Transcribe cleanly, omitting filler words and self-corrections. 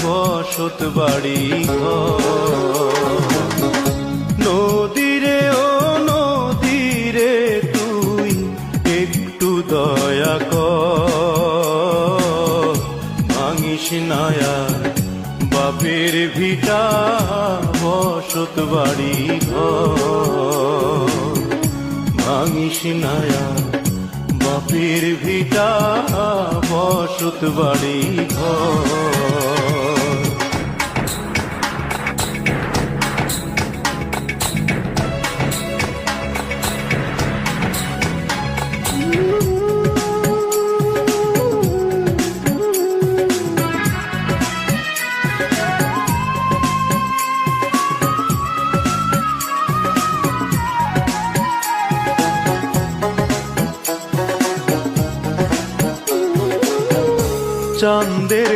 বসত বাড়ি নদীরে ও নদীরে তুই একটু দয়া কর ভাঙিস নায়া বাপের ভিটা বসত বাড়ি ভাঙিস নায়া বাপের ভিটা বসত বাড়ি চাঁদের